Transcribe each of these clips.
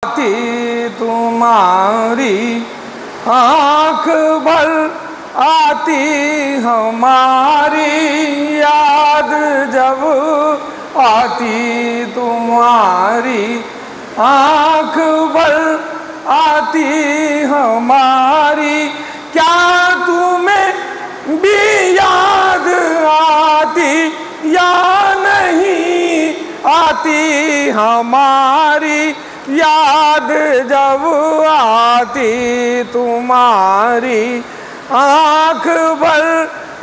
आती तुम्हारी आँख भर आती हमारी याद जब आती तुम्हारी आँख भर आती हमारी। क्या तुम्हें भी याद आती या नहीं आती हमारी याद जब आती तुम्हारी आँख भर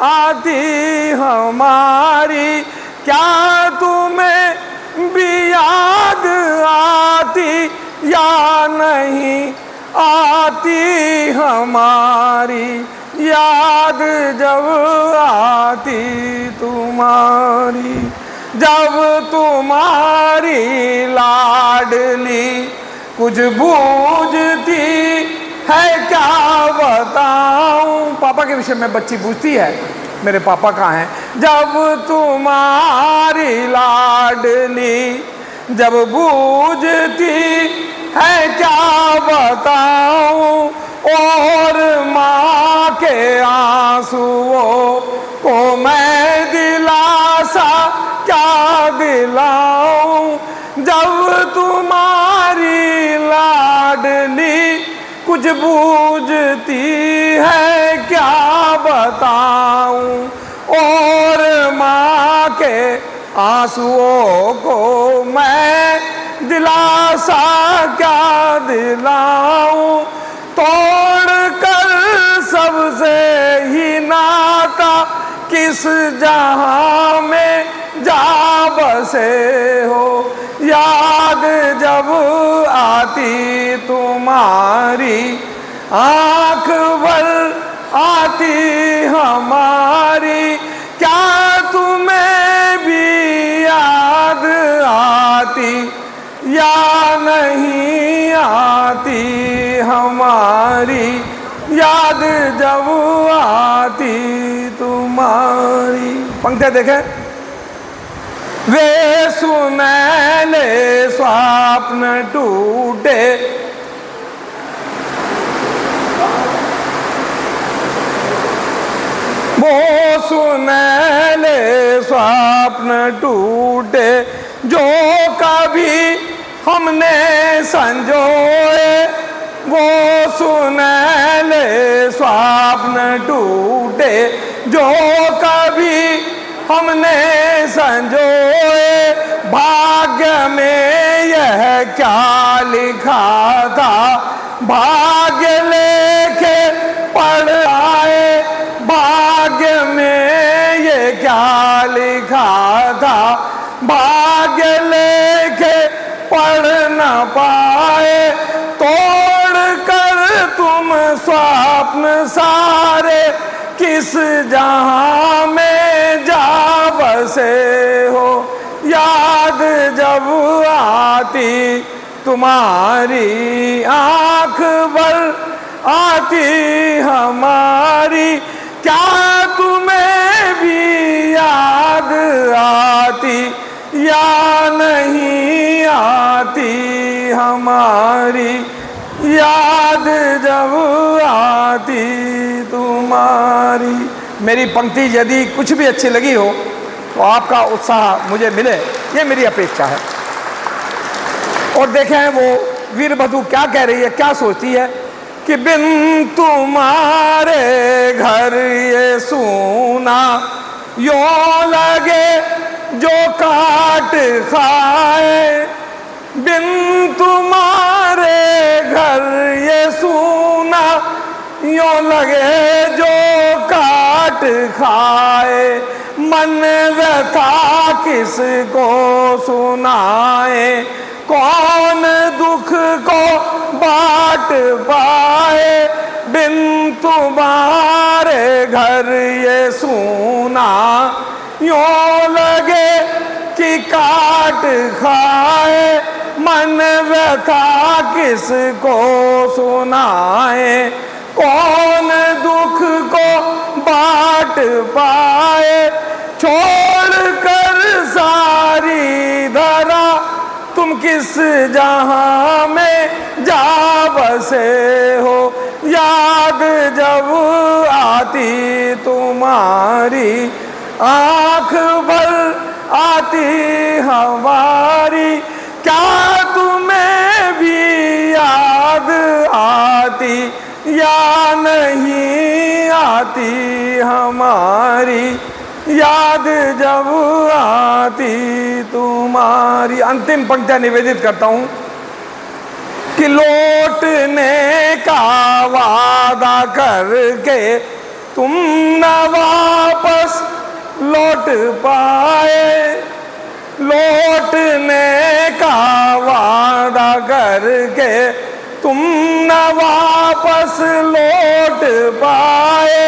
आती हमारी। क्या तुम्हें भी याद आती या नहीं आती हमारी याद जब आती तुम्हारी। जब तुम्हारी लाडली कुछ बूझती है क्या बताऊं। पापा के विषय में बच्ची पूछती है मेरे पापा कहाँ हैं। जब तुम्हारी लाडली जब बूझती है क्या बताऊं। और माँ के आंसुओं को मैं दिलासा क्या दिलाऊं। जब तुम्हारी लाडली कुछ बूझती है क्या बताऊं। और माँ के आंसुओं को मैं दिलासा क्या दिलाऊं। तोड़ कर सबसे ही नाता किस जहां में जा बसे हो। याद जब आती तुम्हारी आँख भर आती हमारी। क्या तुम्हें भी याद आती या नहीं आती हमारी याद जब आती तुम्हारी। पंक्ति देखें। वे सुनैले स्वप्न टूटे वो सुनैले स्वप्न टूटे जो कभी हमने संजोए। वो सुनैले स्वप्न टूटे जो कभी हमने संजोए। भाग्य में यह क्या लिखा था भाग्य लेके पढ़ आए। भाग्य में ये क्या लिखा था भाग्य लेके पढ़ न पाए। तोड़ कर तुम स्वप्न सारे किस जहां में जा बसे हो। याद जब आती तुम्हारी आँख भर आती हमारी। क्या तुम्हें भी याद आती या नहीं आती हमारी याद जब आती तुम्हारी। मेरी पंक्ति यदि कुछ भी अच्छी लगी हो तो आपका उत्साह मुझे मिले, ये मेरी अपेक्षा है। और देखें वो वीरवधू क्या कह रही है, क्या सोचती है कि बिन तुम्हारे घर ये सूना यों लगे जो काट खाए। बिन तुम्हारे घर ये सूना यों लगे जो काट खाए। मन व्यथा किसको सुनाए कौन दुख को बांट पाए। बिन तुम्हारे घर ये सूना यों लगे कि काट खाए। मन व्यथा किसको सुनाए कौन दुख को बांट पाए। छोड़ कर सारी धरा तुम किस जहां में जा बसे हो, याद जब आती तुम्हारी आंख भर आती हमारी, क्या तुम्हें भी याद आती या नहीं आती हमारी, याद जब आती तुम्हारी। अंतिम पंक्तियां निवेदित करता हूं कि लौटने का वादा करके तुम न वापस लौट पाए, लौटने का वादा करके तुम न वापस लौट पाए,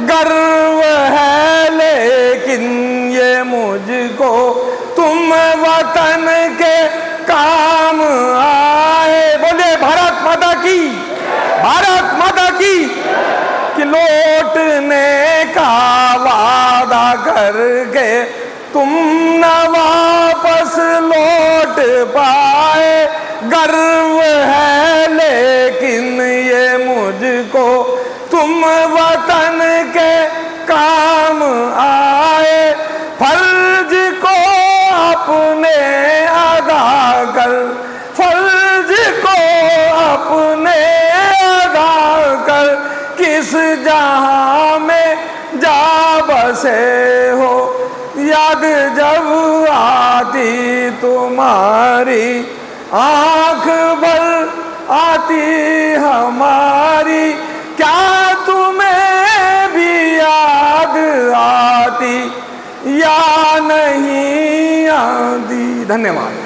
गर्व है लेकिन ये मुझको तुम वतन के काम आए। बोले भारत माता की, भारत माता की। कि लौटने का वादा करके तुम न वापस लौट पाए, गर्व है लेकिन ये मुझको तुम वतन के काम आए। फर्ज को अपने अदा कर, फर्ज को अपने अदा कर, किस जहां में जा बसे हो, याद जब आती तुम्हारी आंख भर आती हमारी, क्या तुम्हें भी याद आती या नहीं आती। धन्यवाद।